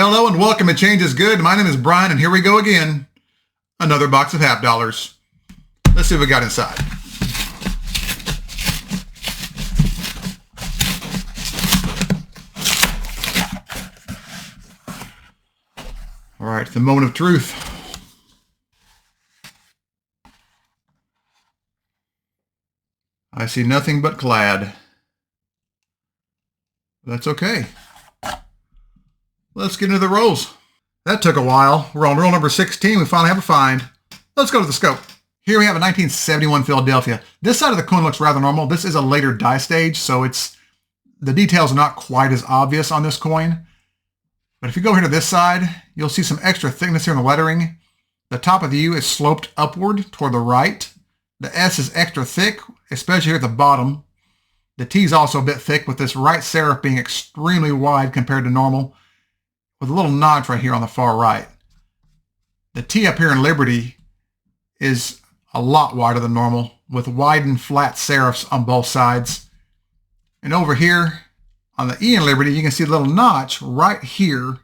Hello and welcome to Change is Good. My name is Brian and here we go again. Another box of half dollars. Let's see what we got inside. All right, the moment of truth. I see nothing but clad. That's okay. Let's get into the rolls. That took a while. We're on roll number 16. We finally have a find. Let's go to the scope. Here we have a 1971 Philadelphia. This side of the coin looks rather normal. This is a later die stage, so the details are not quite as obvious on this coin. But if you go here to this side, you'll see some extra thickness here in the lettering. The top of the U is sloped upward toward the right. The S is extra thick, especially here at the bottom. The T is also a bit thick, with this right serif being extremely wide compared to normal, with a little notch right here on the far right. The T up here in Liberty is a lot wider than normal, with widened flat serifs on both sides. And over here on the E in Liberty, you can see a little notch right here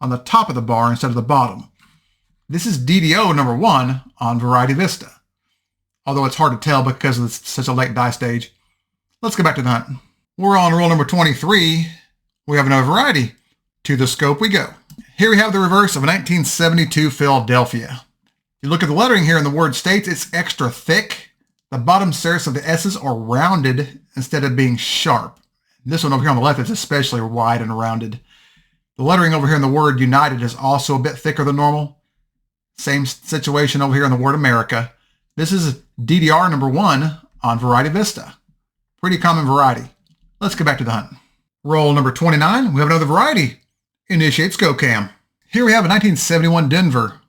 on the top of the bar instead of the bottom. This is DDO number 1 on Variety Vista, although it's hard to tell because it's such a late die stage. Let's go back to the hunt. We're on roll number 23. We have another variety. To the scope we go. Here we have the reverse of a 1972 Philadelphia. You look at the lettering here in the word states, it's extra thick. The bottom serifs of the S's are rounded instead of being sharp. This one over here on the left is especially wide and rounded. The lettering over here in the word United is also a bit thicker than normal. Same situation over here in the word America. This is DDR number 1 on Variety Vista. Pretty common variety. Let's get back to the hunt. Roll number 29, we have another variety. Initiate scope cam. Here we have a 1971 Denver.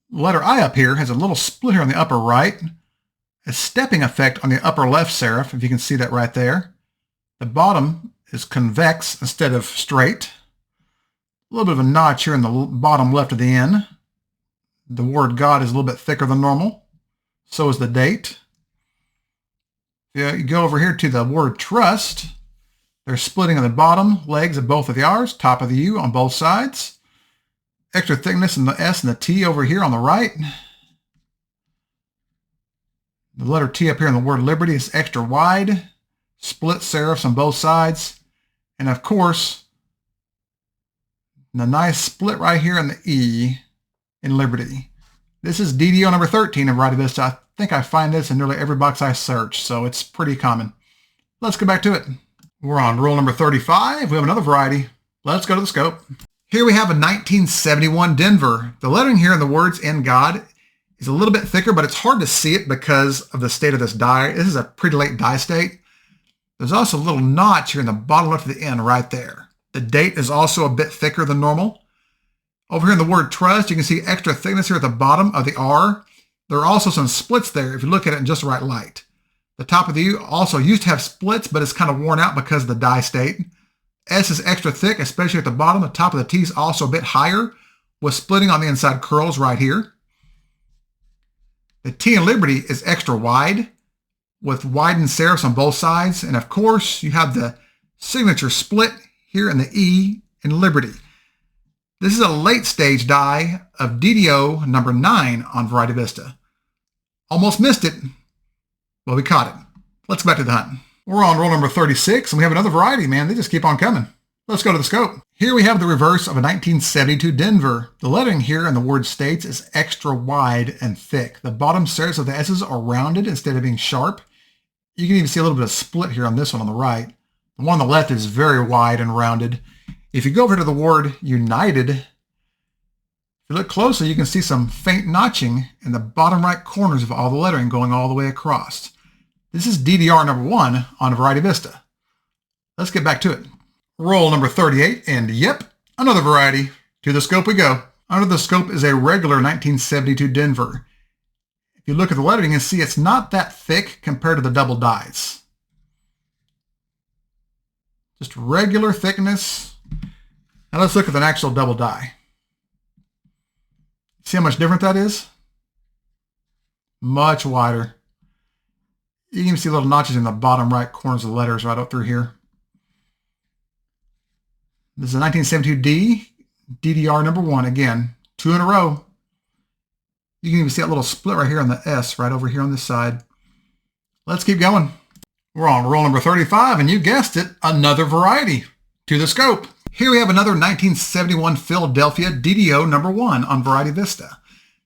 The letter I up here has a little split here on the upper right, a stepping effect on the upper left serif, if you can see that right there. The bottom is convex instead of straight. A little bit of a notch here in the bottom left of the N. The word God is a little bit thicker than normal. So is the date. You go over here to the word trust. There's splitting on the bottom legs of both of the R's, top of the U on both sides. Extra thickness in the S and the T over here on the right. The letter T up here in the word Liberty is extra wide. Split serifs on both sides. And of course, the nice split right here in the E in Liberty. This is DDO number 13 of Variety Vista. I think I find this in nearly every box I search, so it's pretty common. Let's go back to it. We're on roll number 35. We have another variety. Let's go to the scope. Here we have a 1971 Denver. The lettering here in the words in God is a little bit thicker, but it's hard to see it because of the state of this die. This is a pretty late die state. There's also a little notch here in the bottom left of the N right there. The date is also a bit thicker than normal. Over here in the word trust, you can see extra thickness here at the bottom of the R. There are also some splits there if you look at it in just the right light. The top of the U also used to have splits, but it's kind of worn out because of the die state. S is extra thick, especially at the bottom. The top of the T is also a bit higher, with splitting on the inside curls right here. The T in Liberty is extra wide, with widened serifs on both sides. And of course, you have the signature split here in the E in Liberty. This is a late stage die of DDO number 9 on Variety Vista. Almost missed it. Well, we caught it. Let's go back to the hunt. We're on roll number 36, and we have another variety, man. They just keep on coming. Let's go to the scope. Here we have the reverse of a 1972 Denver. The lettering here in the word states is extra wide and thick. The bottom serifs of the S's are rounded instead of being sharp. You can even see a little bit of split here on this one on the right. The one on the left is very wide and rounded. If you go over to the word United, if you look closely, you can see some faint notching in the bottom right corners of all the lettering going all the way across. This is DDR number 1 on Variety Vista. Let's get back to it. Roll number 38, and yep, another variety. To the scope we go. Under the scope is a regular 1972 Denver. If you look at the lettering, you can see it's not that thick compared to the double dies. Just regular thickness. Now let's look at an actual double die. See how much different that is? Much wider. You can even see little notches in the bottom right corners of the letters right up through here. This is a 1972D. DDR number 1. Again, 2 in a row. You can even see that little split right here on the S right over here on this side. Let's keep going. We're on roll number 35, and you guessed it, another variety. To the scope. Here we have another 1971 Philadelphia DDO number 1 on Variety Vista.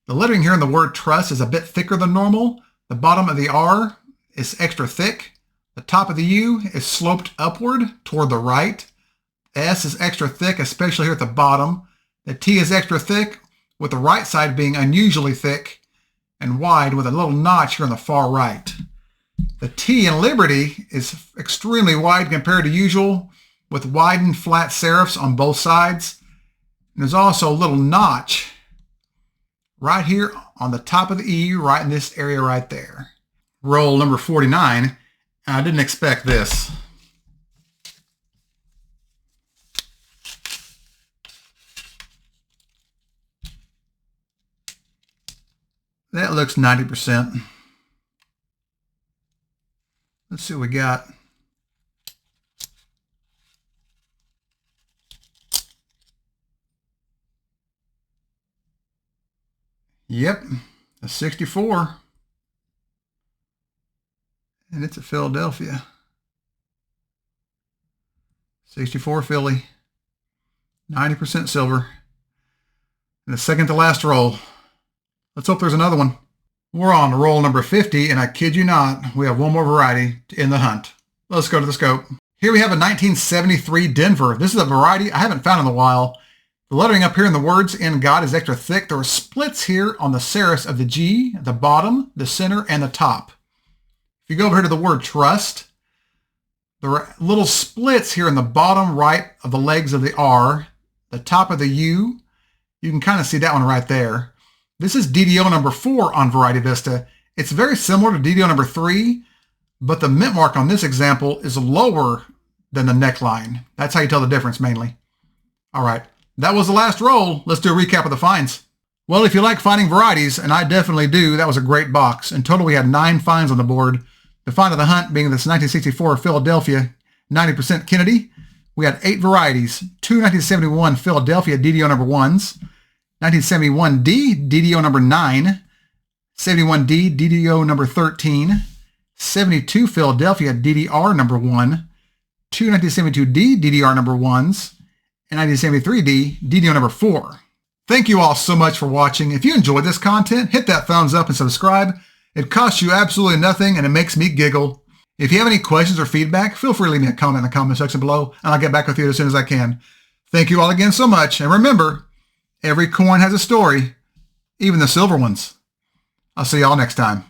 The lettering here in the word trust is a bit thicker than normal. The bottom of the R is extra thick. The top of the U is sloped upward toward the right. The S is extra thick, especially here at the bottom. The T is extra thick, with the right side being unusually thick and wide with a little notch here on the far right. The T in Liberty is extremely wide compared to usual, with widened flat serifs on both sides. And there's also a little notch right here on the top of the E, right in this area right there. Roll number 49, and I didn't expect this. That looks 90%. Let's see what we got. Yep, a 64. And it's a Philadelphia. 64 Philly. 90% silver. And the second to last roll. Let's hope there's another one. We're on to roll number 50, and I kid you not, we have one more variety in the hunt. Let's go to the scope. Here we have a 1973 Denver. This is a variety I haven't found in a while. The lettering up here in the words in God is extra thick. There are splits here on the serifs of the G, the bottom, the center, and the top. If you go over here to the word trust, there are little splits here in the bottom right of the legs of the R, the top of the U. You can kind of see that one right there. This is DDO number 4 on Variety Vista. It's very similar to DDO number 3, but the mint mark on this example is lower than the neckline. That's how you tell the difference mainly. All right. That was the last roll. Let's do a recap of the finds. Well, if you like finding varieties, and I definitely do, that was a great box. In total, we had 9 finds on the board. The find of the hunt being this 1964 Philadelphia 90% Kennedy. We had 8 varieties, 2 1971 Philadelphia DDO number 1s, 1971D DDO number 9, 71D DDO number 13, 72 Philadelphia DDR number 1, 2 1972D DDR number 1s, and 1973D DDO number 4. Thank you all so much for watching. If you enjoyed this content, hit that thumbs up and subscribe. It costs you absolutely nothing and it makes me giggle. If you have any questions or feedback, feel free to leave me a comment in the comment section below and I'll get back with you as soon as I can. Thank you all again so much. And remember, every coin has a story, even the silver ones. I'll see y'all next time.